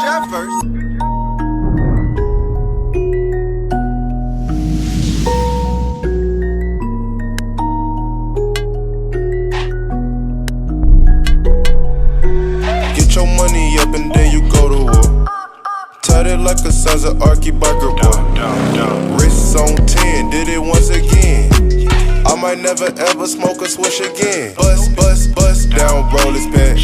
job first. Get your money up and then you go to war. Tied it like a sons of Archie Biker boy. Wrists on 10, did it once again. I might never ever smoke a swish again. Bust down, roll his pen.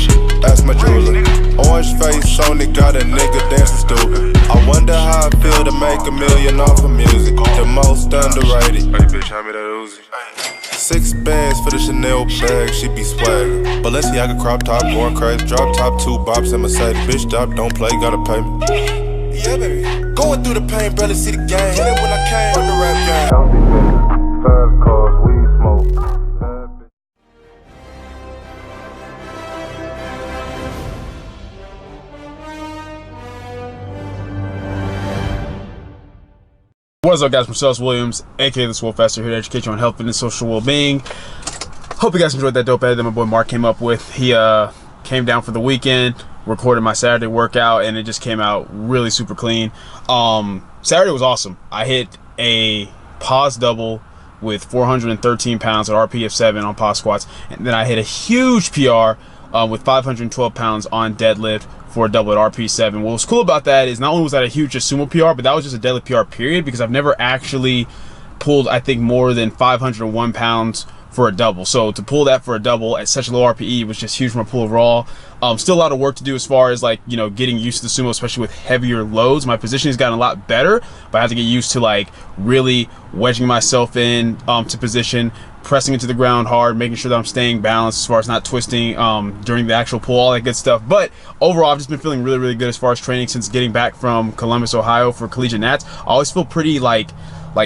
Ask my jeweler. Orange face on it, got a nigga dancing stupid. I wonder how I feel to make $1 million off of music. The most underrated. Hey bitch, hand me that Uzi. 6 bands for the Chanel bag, she be swaggin'. Balenciaga crop top, going crazy. Drop top, 2 bops and Mercedes. Bitch, stop, don't play, gotta pay me. Yeah, baby. Going through the pain, barely see the game. Hit it when I came from the rap game. Healthy nigga, fast cars, weed smoke. What is up, guys? Myself, Williams, aka TheSwolefessor, here to educate you on health, fitness, social well-being. Hope you guys enjoyed that dope edit that my boy Mark came up with. He came down for the weekend, recorded my Saturday workout, and it just came out really super clean. Saturday was awesome. I hit a pause double with 413 pounds at RP of 7 on pause squats, and then I hit a huge PR with 512 pounds on deadlift for a double at RP7. What was cool about that is not only was that a huge just sumo PR, but that was just a deadlift PR period, because I've never actually pulled, I think, more than 501 pounds for a double. So to pull that for a double at such a low RPE was just huge for my pull overall. Still a lot of work to do as far as, like, you know, getting used to the sumo, especially with heavier loads. My positioning has gotten a lot better, but I have to get used to, like, really wedging myself in to position, pressing into the ground hard, making sure that I'm staying balanced as far as not twisting during the actual pull, all that good stuff. But overall, I've just been feeling really, really good as far as training since getting back from Columbus, Ohio for collegiate nats. I always feel pretty like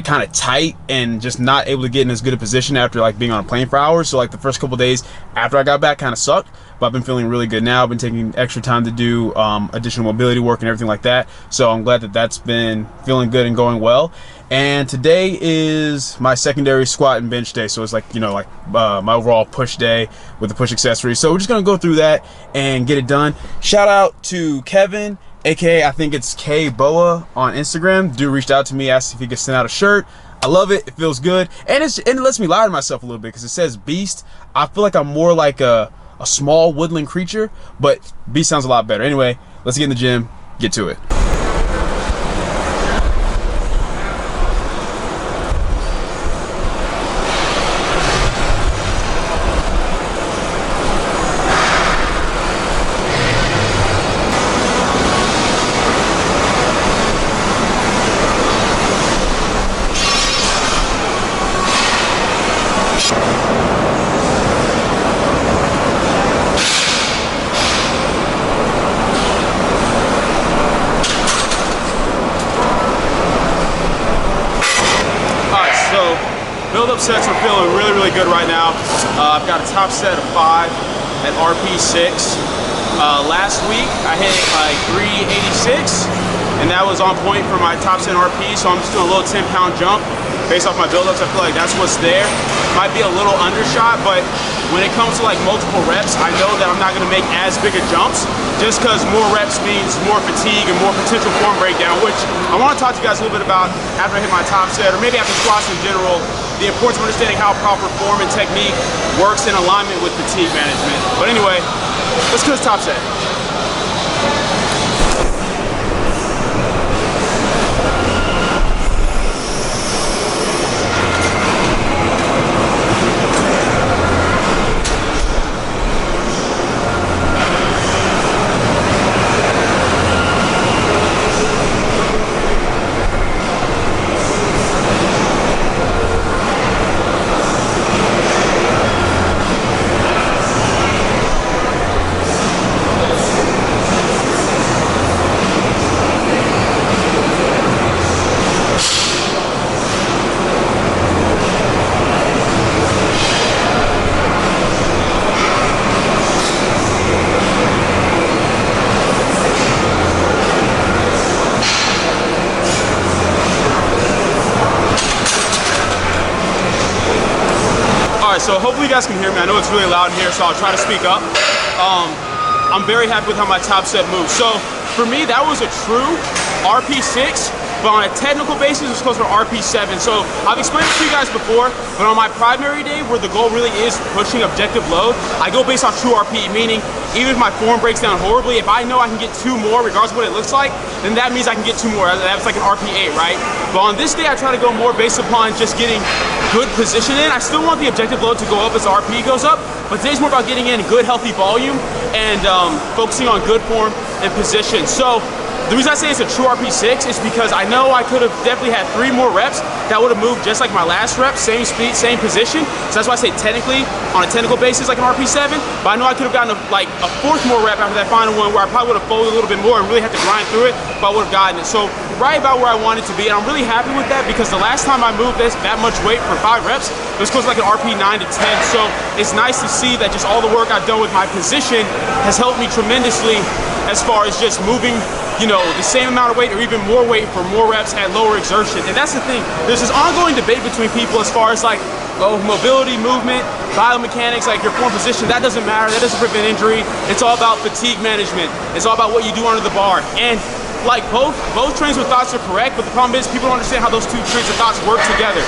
kind of tight and just not able to get in as good a position after like being on a plane for hours. So like the first couple days after I got back kind of sucked, but I've been feeling really good now. I've been taking extra time to do additional mobility work and everything like that. So I'm glad that that's been feeling good and going well. And today is my secondary squat and bench day. So it's like, you know, like my overall push day with the push accessory. So we're just gonna go through that and get it done. Shout out to Kevin, aka I think it's K Boa on Instagram. Dude reached out to me, asked if he could send out a shirt. I love it. It feels good, and it lets me lie to myself a little bit because it says beast. I feel like I'm more like a small woodland creature, but beast sounds a lot better. Anyway, let's get in the gym, get to it. Build-up sets are feeling really, really good right now. I've got a top set of 5 at RP6. Last week I hit like 386, and that was on point for my top set RP. So I'm just doing a little 10-pound jump based off my build-ups. I feel like that's what's there. Might be a little undershot, but when it comes to like multiple reps, I know that I'm not going to make as big of jumps, just because more reps means more fatigue and more potential form breakdown, which I want to talk to you guys a little bit about after I hit my top set, or maybe after squats in general. The importance of understanding how proper form and technique works in alignment with fatigue management. But anyway, let's go to the top set. So hopefully you guys can hear me. I know it's really loud in here, so I'll try to speak up. I'm very happy with how my top set moves. So for me, that was a true RP6. But on a technical basis, it's closer to RP7. So I've explained it to you guys before, but on my primary day, where the goal really is pushing objective load, I go based on true RP, meaning even if my form breaks down horribly, if I know I can get 2 more, regardless of what it looks like, then that means I can get 2 more. That's like an RP8, right? But on this day, I try to go more based upon just getting good position in. I still want the objective load to go up as the RP goes up, but today's more about getting in good, healthy volume and focusing on good form and position. So the reason I say it's a true RP6 is because I know I could have definitely had 3 more reps that would have moved just like my last rep, same speed, same position. So that's why I say technically, on a technical basis, like an RP7, but I know I could have gotten like a 4th more rep after that final one where I probably would have folded a little bit more and really had to grind through it, but I would have gotten it. So right about where I wanted to be, and I'm really happy with that because the last time I moved that much weight for 5 reps, it was close to like an RP9 to 10. So it's nice to see that just all the work I've done with my position has helped me tremendously as far as just moving, you know, the same amount of weight or even more weight for more reps at lower exertion. And that's the thing, there's this ongoing debate between people as far as like, oh, mobility, movement, biomechanics, like your form position, that doesn't matter, that doesn't prevent injury. It's all about fatigue management. It's all about what you do under the bar. And like both trains of thoughts are correct, but the problem is people don't understand how those 2 trains of thoughts work together.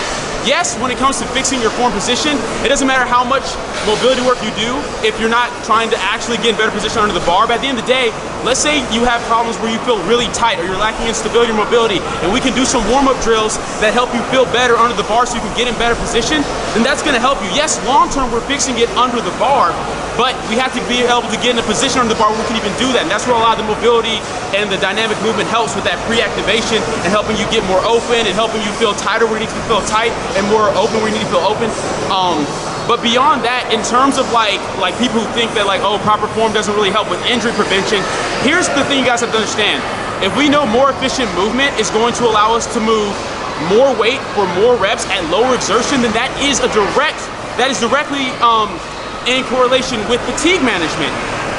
Yes, when it comes to fixing your form position, it doesn't matter how much mobility work you do if you're not trying to actually get in better position under the bar. But at the end of the day, let's say you have problems where you feel really tight or you're lacking in stability or mobility, and we can do some warm-up drills that help you feel better under the bar so you can get in better position, then that's gonna help you. Yes, long-term we're fixing it under the bar, but we have to be able to get in a position under the bar where we can even do that. And that's where a lot of the mobility and the dynamic movement helps with that pre-activation and helping you get more open and helping you feel tighter where you need to feel tight and more open where you need to feel open. But beyond that, in terms of like people who think that like, oh, proper form doesn't really help with injury prevention, here's the thing you guys have to understand. If we know more efficient movement is going to allow us to move more weight for more reps at lower exertion, then that is directly in correlation with fatigue management.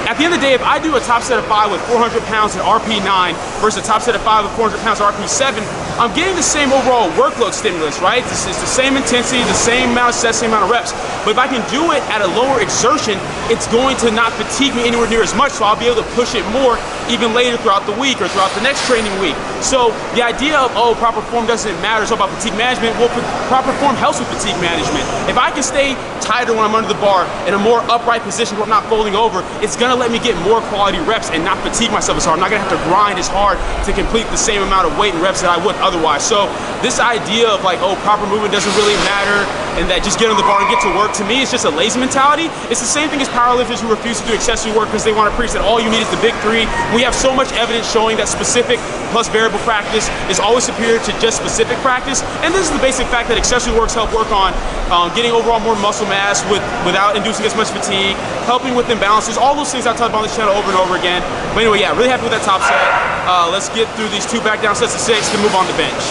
At the end of the day, if I do a top set of 5 with 400 pounds at RP9 versus a top set of 5 with 400 pounds at RP7, I'm getting the same overall workload stimulus, right? This is the same intensity, the same amount of sets, same amount of reps. But if I can do it at a lower exertion, it's going to not fatigue me anywhere near as much, so I'll be able to push it more even later throughout the week or throughout the next training week. So the idea of, oh, proper form doesn't matter, it's all about fatigue management. Well, proper form helps with fatigue management. If I can stay tighter when I'm under the bar in a more upright position where I'm not folding over, it's gonna let me get more quality reps and not fatigue myself as hard. I'm not gonna have to grind as hard to complete the same amount of weight and reps that I would otherwise. So this idea of like, oh, proper movement doesn't really matter and that just get on the bar and get to work, to me, it's just a lazy mentality. It's the same thing as powerlifters who refuse to do accessory work because they want to preach that all you need is the big 3. We have so much evidence showing that specific plus variable practice is always superior to just specific practice. And this is the basic fact that accessory works help work on getting overall more muscle mass without inducing as much fatigue, helping with imbalances, all those things I talk about on this channel over and over again. But anyway, yeah, really happy with that top set. Let's get through these 2 back down sets of 6 to move on to bench.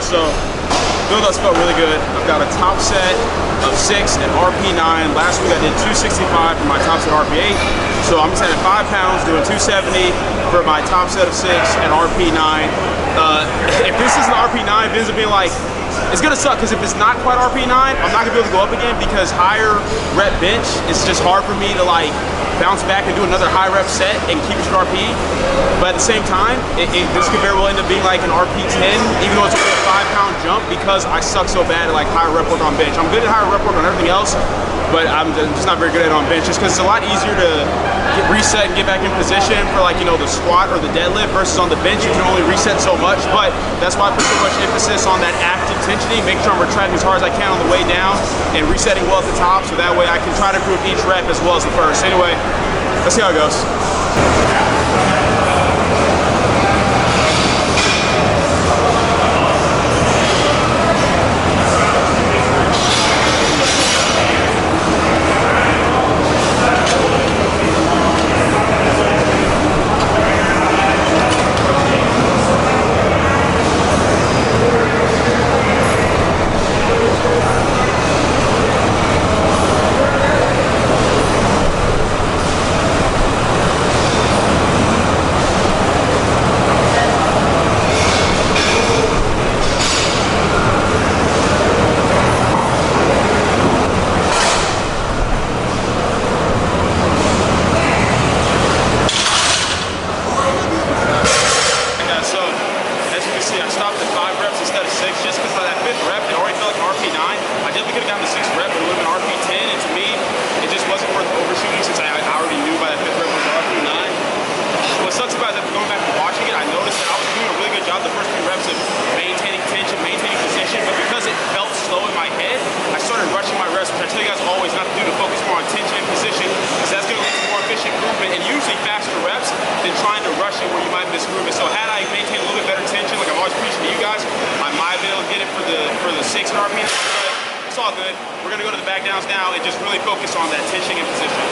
So build-ups felt really good. I've got a top set of 6 at RP9. Last week I did 265 for my top set RP8. So I'm just at 5 pounds doing 270 for my top set of 6 at RP9. If this is an RP9, it ends up being like, it's gonna suck because if it's not quite RP9, I'm not gonna be able to go up again because higher rep bench, it's just hard for me to like bounce back and do another high rep set and keep it to RP. But at the same time, this could very well end up being like an RP10, even though it's only a 5-pound jump because I suck so bad at like higher rep work on bench. I'm good at higher rep work on everything else, but I'm just not very good at it on bench just because it's a lot easier to reset and get back in position for like, you know, the squat or the deadlift versus on the bench you can only reset so much. But that's why I put so much emphasis on that active intensity, make sure I'm retracting as hard as I can on the way down and resetting well at the top so that way I can try to improve each rep as well as the first. Anyway, let's see how it goes. All good. We're gonna go to the back downs now and just really focus on that tension and position.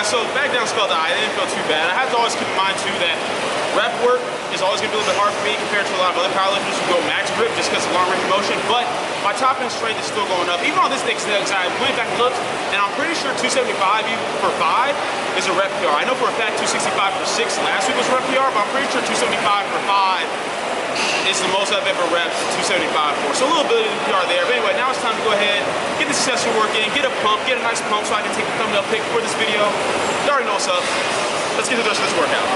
So back down spelled I didn't feel too bad. I have to always keep in mind too that rep work is always going to be a little bit hard for me compared to a lot of other powerlifters who go max grip just because of long range of motion. But my top end strength is still going up. Even on this next leg, I went back and looked, and I'm pretty sure 275 for 5 is a rep PR. I know for a fact 265 for 6 last week was a rep PR, but I'm pretty sure 275 for 5 is the most I've ever repped 275 for. So a little bit of PR there. But anyway, now it's time to go ahead, get the accessory work in, get a pump, get a nice pump so I can take the thumbnail pic for this video. You already know what's up. Let's get to the rest of this workout.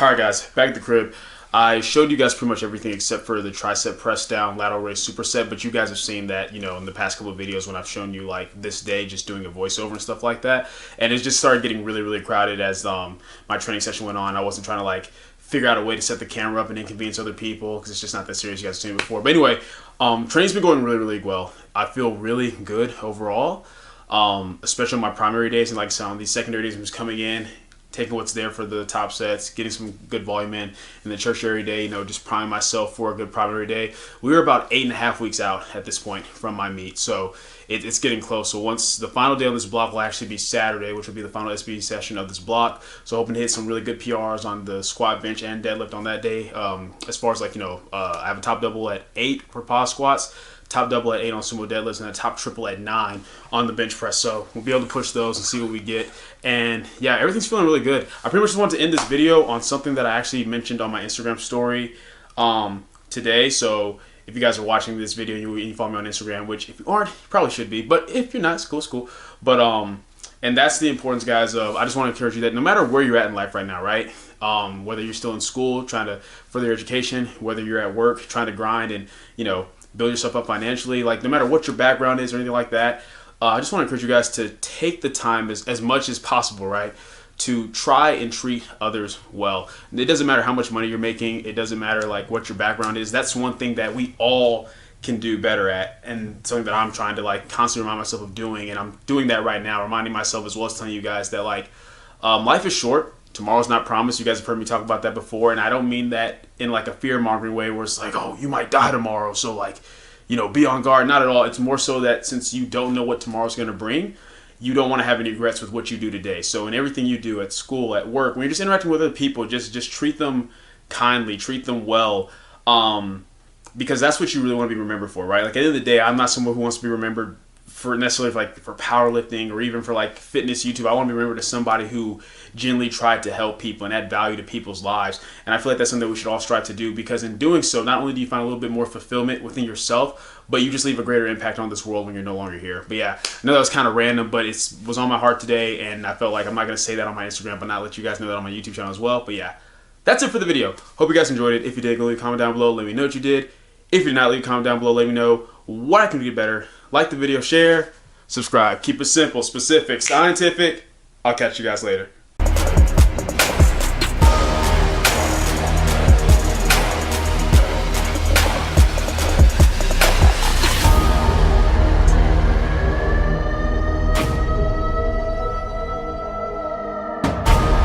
Alright guys, back at the crib. I showed you guys pretty much everything except for the tricep press down lateral raise superset, but you guys have seen that, you know, in the past couple of videos when I've shown you like this day just doing a voiceover and stuff like that. And it just started getting really, really crowded as my training session went on. I wasn't trying to like figure out a way to set the camera up and inconvenience other people because it's just not that serious. You guys have seen it before. But anyway, training's been going really, really well. I feel really good overall, especially on my primary days, and like some of these secondary days I'm just coming in, taking what's there for the top sets, getting some good volume in the tertiary day, you know, just priming myself for a good primary day. We were about 8.5 weeks out at this point from my meet, so it's getting close. So once the final day on this block will actually be Saturday, which will be the final SBD session of this block. So hoping to hit some really good PRs on the squat, bench, and deadlift on that day. As far as like, you know, I have a top double at 8 for pause squats, top double at 8 on sumo deadlifts, and a top triple at 9 on the bench press. So we'll be able to push those and see what we get. And yeah, everything's feeling really good. I pretty much just wanted to end this video on something that I actually mentioned on my Instagram story today. So if you guys are watching this video and you follow me on Instagram, which if you aren't, you probably should be, but if you're not, it's cool, it's cool. But and that's the importance, guys, of I just want to encourage you that no matter where you're at in life right now, right? Whether you're still in school trying to further your education, whether you're at work trying to grind and, you know, build yourself up financially, like no matter what your background is or anything like that, I just want to encourage you guys to take the time as much as possible, right, to try and treat others well. And it doesn't matter how much money you're making. It doesn't matter like what your background is. That's one thing that we all can do better at, and something that I'm trying to like constantly remind myself of doing, and I'm doing that right now, reminding myself as well as telling you guys that like life is short. Tomorrow's not promised. You guys have heard me talk about that before, and I don't mean that in like a fear-mongering way where it's like, oh, you might die tomorrow, so like, you know, be on guard. Not at all. It's more so that since you don't know what tomorrow's going to bring, you don't want to have any regrets with what you do today. So in everything you do at school, at work, when you're just interacting with other people, just treat them kindly, treat them well, because that's what you really want to be remembered for, right? Like at the end of the day, I'm not someone who wants to be remembered for necessarily for powerlifting or even for like fitness YouTube. I want to be remembered as somebody who genuinely tried to help people and add value to people's lives. And I feel like that's something that we should all strive to do, because in doing so, not only do you find a little bit more fulfillment within yourself, but you just leave a greater impact on this world when you're no longer here. But yeah, I know that was kind of random, but it was on my heart today, and I felt like I'm not going to say that on my Instagram, but not let you guys know that on my YouTube channel as well. But yeah, that's it for the video. Hope you guys enjoyed it. If you did, go leave a comment down below. Let me know what you did. If you did not, leave a comment down below. Let me know what I can do better. Like the video, share, subscribe. Keep it simple, specific, scientific. I'll catch you guys later.